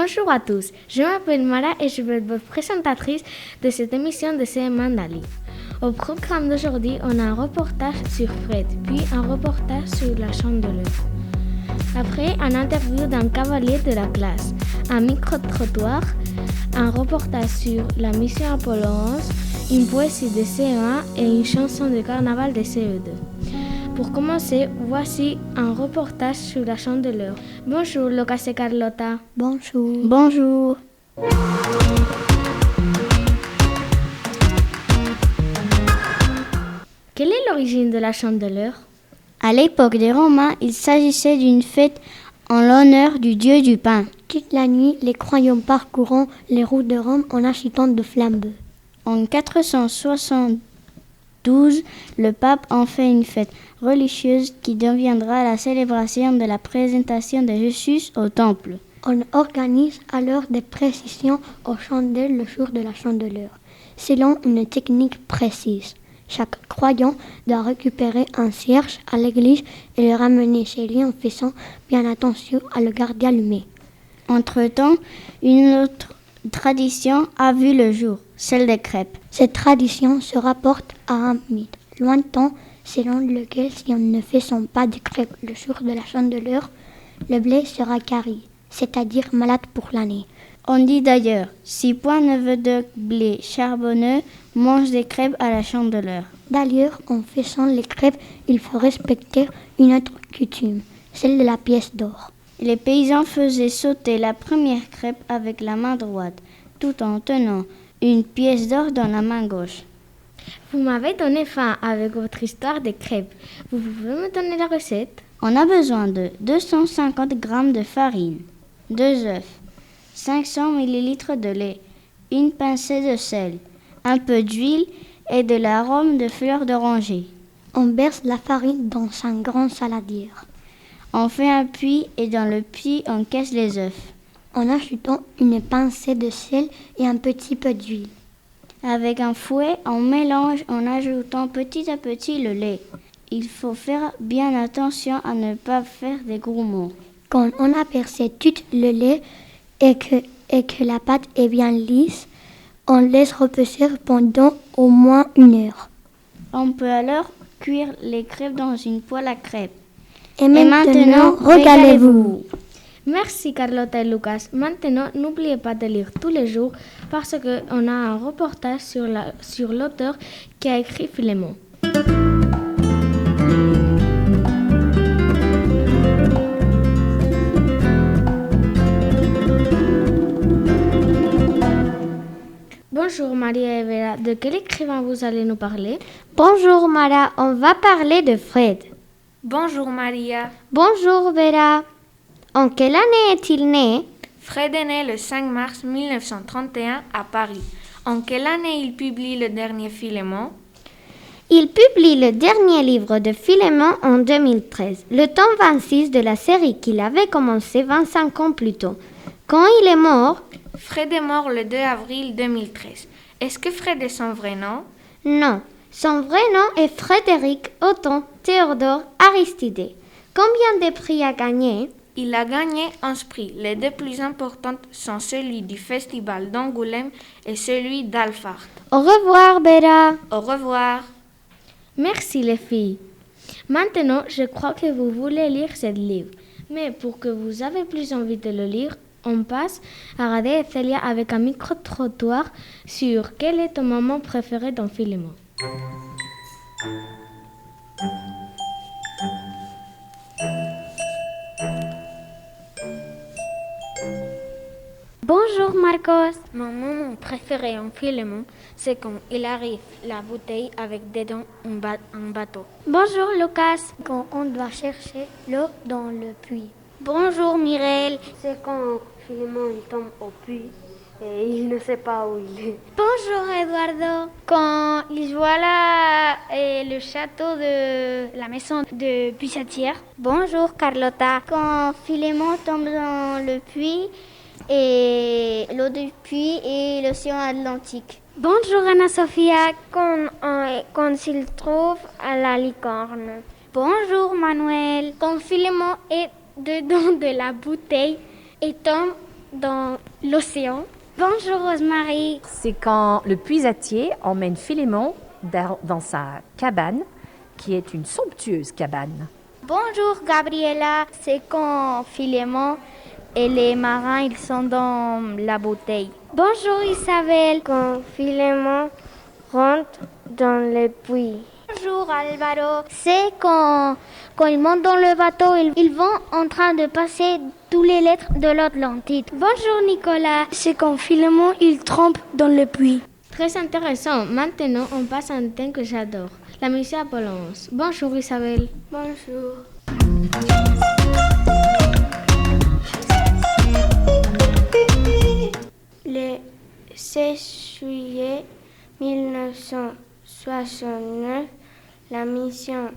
Bonjour à tous, je m'appelle Mara et je vais être votre présentatrice de cette émission de CM1 Dali. Au programme d'aujourd'hui, on a un reportage sur Fred, puis un reportage sur la chandeleur. Après, un interview d'un cavalier de la classe, un micro-trottoir, un reportage sur la mission Apollo 11, une poésie de CE1 et une chanson de carnaval de CE2. Pour commencer, voici un reportage sur la chandeleur. Bonjour, Lucas et Carlotta. Bonjour. Bonjour. Quelle est l'origine de la chandeleur? À l'époque des Romains, il s'agissait d'une fête en l'honneur du dieu du pain. Toute la nuit, les croyants parcourant les routes de Rome en agitant de flambeaux. En 472, le pape en fait une fête religieuse qui deviendra la célébration de la présentation de Jésus au temple. On organise alors des précisions aux chandelles le jour de la chandeleur, selon une technique précise. Chaque croyant doit récupérer un cierge à l'église et le ramener chez lui en faisant bien attention à le garder allumé. Entre-temps, une autre tradition a vu le jour, celle des crêpes. Cette tradition se rapporte à un mythe lointain selon lequel si on ne faisant pas de crêpes le jour de la chandeleur, le blé sera carré, c'est-à-dire malade pour l'année. On dit d'ailleurs, si point neveu de blé charbonneux mange des crêpes à la chandeleur. D'ailleurs, en faisant les crêpes, il faut respecter une autre coutume, celle de la pièce d'or. Les paysans faisaient sauter la première crêpe avec la main droite, tout en tenant une pièce d'or dans la main gauche. Vous m'avez donné faim avec votre histoire des crêpes. Vous pouvez me donner la recette? On a besoin de 250 g de farine, 2 œufs, 500 ml de lait, une pincée de sel, un peu d'huile et de l'arôme de fleurs d'oranger. On verse la farine dans un grand saladière. On fait un puits et dans le puits on casse les œufs. En ajoutant une pincée de sel et un petit peu d'huile. Avec un fouet, on mélange en ajoutant petit à petit le lait. Il faut faire bien attention à ne pas faire des grumeaux. Quand on a versé tout le lait et que la pâte est bien lisse, on laisse reposer pendant au moins 1 heure. On peut alors cuire les crêpes dans une poêle à crêpes. Et maintenant, régalez-vous. Merci Carlotta et Lucas. Maintenant, n'oubliez pas de lire tous les jours parce qu'on a un reportage sur l'auteur qui a écrit Philémon. Bonjour Maria et Vera, de quel écrivain vous allez nous parler? Bonjour Mara, on va parler de Fred. Bonjour Maria. Bonjour Vera. En quelle année est-il né? Fred est né le 5 mars 1931 à Paris. En quelle année il publie le dernier Philémon? Il publie le dernier livre de Philémon en 2013, le tome 26 de la série qu'il avait commencé 25 ans plus tôt. Quand il est mort? Fred est mort le 2 avril 2013. Est-ce que Fred est son vrai nom? Non, son vrai nom est Frédéric Othon Théodore Aristidé. Combien de prix a gagné? Il a gagné 11 prix. Les 2 plus importants sont celui du Festival d'Angoulême et celui d'Alfart. Au revoir, Béra. Au revoir. Merci les filles. Maintenant, je crois que vous voulez lire ce livre. Mais pour que vous avez plus envie de le lire, on passe à Radé et Célia avec un micro-trottoir sur quel est ton moment préféré dans Philémon. Bonjour Marcos. Mon moment préféré en Philémon, c'est quand il arrive la bouteille avec dedans un bateau. Bonjour Lucas. Quand on doit chercher l'eau dans le puits. Bonjour Mireille. C'est quand Philémon tombe au puits et il ne sait pas où il est. Bonjour Eduardo. Quand il voit le château de la maison de Buissatière. Bonjour Carlotta. Quand Philémon tombe dans le puits et l'eau du puits et l'océan Atlantique. Bonjour Anna-Sophia. Quand il trouve à la licorne. Bonjour Manuel. Quand Philémon est dedans de la bouteille et tombe dans l'océan. Bonjour Rosemary. C'est quand le puisatier emmène Philémon dans sa cabane, qui est une somptueuse cabane. Bonjour Gabriela, c'est quand Philémon et les marins ils sont dans la bouteille. Bonjour Isabelle. Quand Philémon rentre dans le puits. Bonjour Alvaro, C'est quand ils montent dans le bateau, ils vont en train de passer tous les lettres de l'Atlantide. bonjour Nicolas. C'est quand Philémon il trempe dans le puits. Très intéressant. Maintenant, on passe à un thème que j'adore, la musique Apollo 11. Bonjour Isabelle. Bonjour. Le 16 juillet 1969, la mission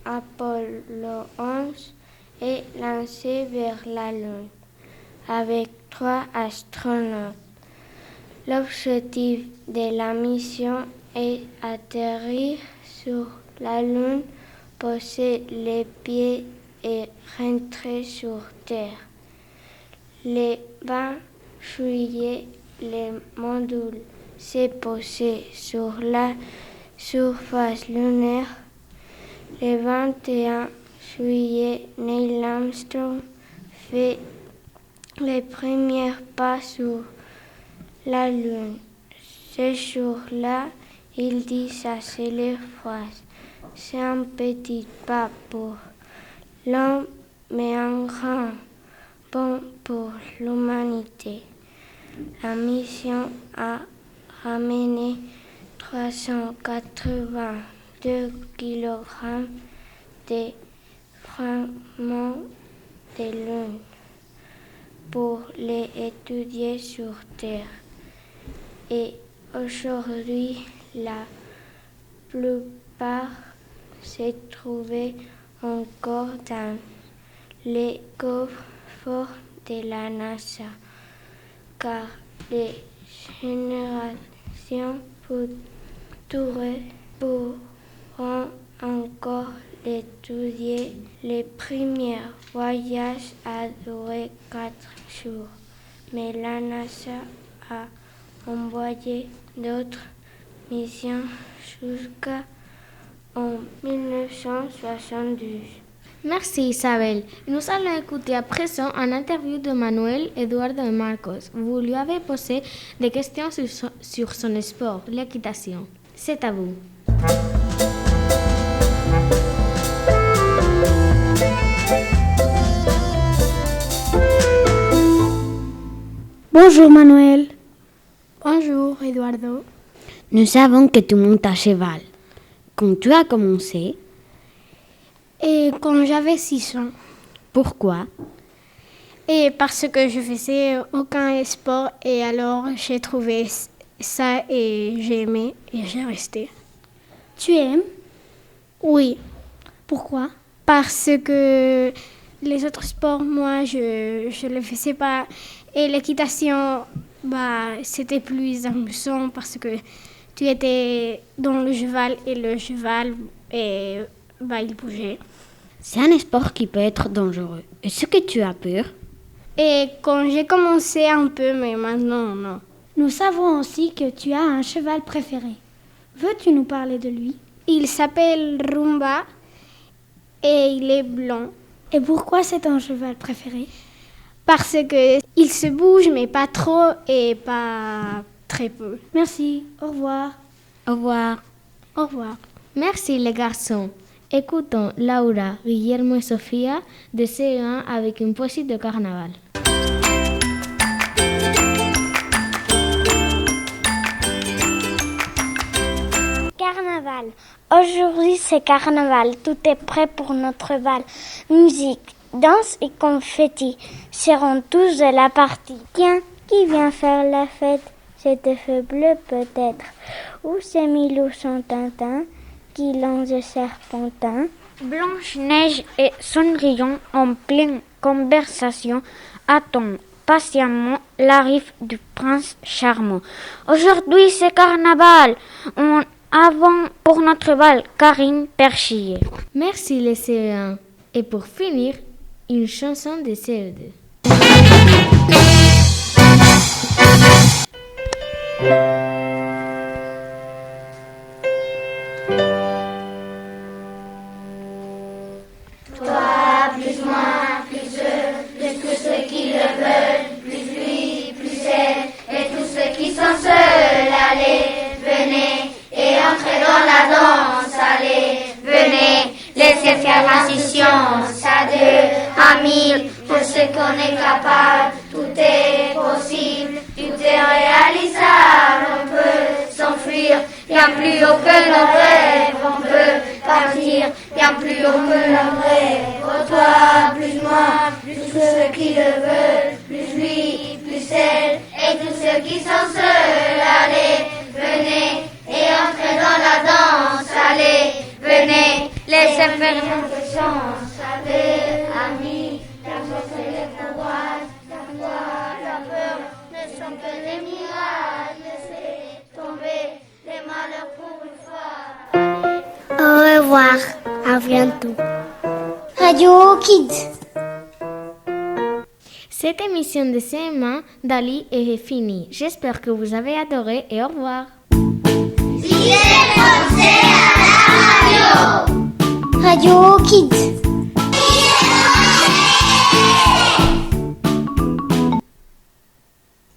Apollo 11 est lancée vers la Lune avec 3 astronautes. L'objectif de la mission est atterrir sur la Lune, poser les pieds et rentrer sur Terre. Le 20 juillet, le module s'est posé sur la surface lunaire. Le 21 juillet, Neil Armstrong fait les premiers pas sur la Lune. Ce jour-là, il dit sa célèbre phrase: c'est un petit pas pour l'homme, mais un grand bond pour l'humanité. La mission a ramené 382 kg de fragments de Lune pour les étudier sur Terre. Et aujourd'hui, la plupart se trouvaient encore dans les coffres de la NASA, car les générations futures pourront encore l'étudier. Le premier voyage a duré 4 jours, mais la NASA a envoyé d'autres missions jusqu'en 1972. Merci Isabelle. Nous allons écouter à présent une interview de Manuel Eduardo de Marcos. Vous lui avez posé des questions sur son sport, l'équitation. C'est à vous. Bonjour Manuel. Bonjour Eduardo. Nous savons que tu montes à cheval. Quand tu as commencé, Et quand j'avais 6 ans. pourquoi? Et parce que je faisais aucun sport et alors j'ai trouvé ça et j'ai aimé et j'ai resté. Tu aimes? Oui, Pourquoi? parce que les autres sports, moi, je ne le faisais pas. Et l'équitation, c'était plus amusant parce que tu étais dans le cheval et le cheval, il bougeait. C'est un sport qui peut être dangereux. Est-ce que tu as peur? Et quand j'ai commencé un peu, mais maintenant, non. Nous savons aussi que tu as un cheval préféré. Veux-tu nous parler de lui? Il s'appelle Rumba et il est blanc. Et pourquoi c'est ton cheval préféré? Parce que il se bouge, mais pas trop et pas très peu. Merci. Au revoir. Au revoir. Au revoir. Merci les garçons. Écoutons Laura, Guillermo et Sofia de CE1 avec une poésie de carnaval. Carnaval. Aujourd'hui c'est carnaval. Tout est prêt pour notre bal. Musique, danse et confetti seront tous de la partie. Tiens, qui vient faire la fête? Cet feu bleu peut-être. Ou c'est Milou sans Tintin qui lance des serpentins. Blanche-Neige et Cendrillon en pleine conversation attendent patiemment l'arrivée du prince charmant. Aujourd'hui c'est carnaval. On avant pour notre bal, Karine Perchillet. Merci les CE1. Et pour finir, une chanson de CE2. Laissez faire la science à 2, à 1000, pour ce qu'on est capable, tout est possible, tout est réalisable, on peut s'enfuir, bien plus haut que nos rêves, on peut partir, bien plus haut que nos rêves, toi, plus moi, plus tous ceux qui le veulent, plus lui, plus elle, et tous ceux qui sont seuls, allez, venez, et entrez dans la danse, allez, venez, laissez faire notre chance, allez, amis, la force et le courage, la foi, la peur, ne sont que des mirages, laissez tomber les malheurs pour une fois. Au revoir, à bientôt. Radio Kids. Cette émission de CM1 d'Ali est finie. J'espère que vous avez adoré et au revoir.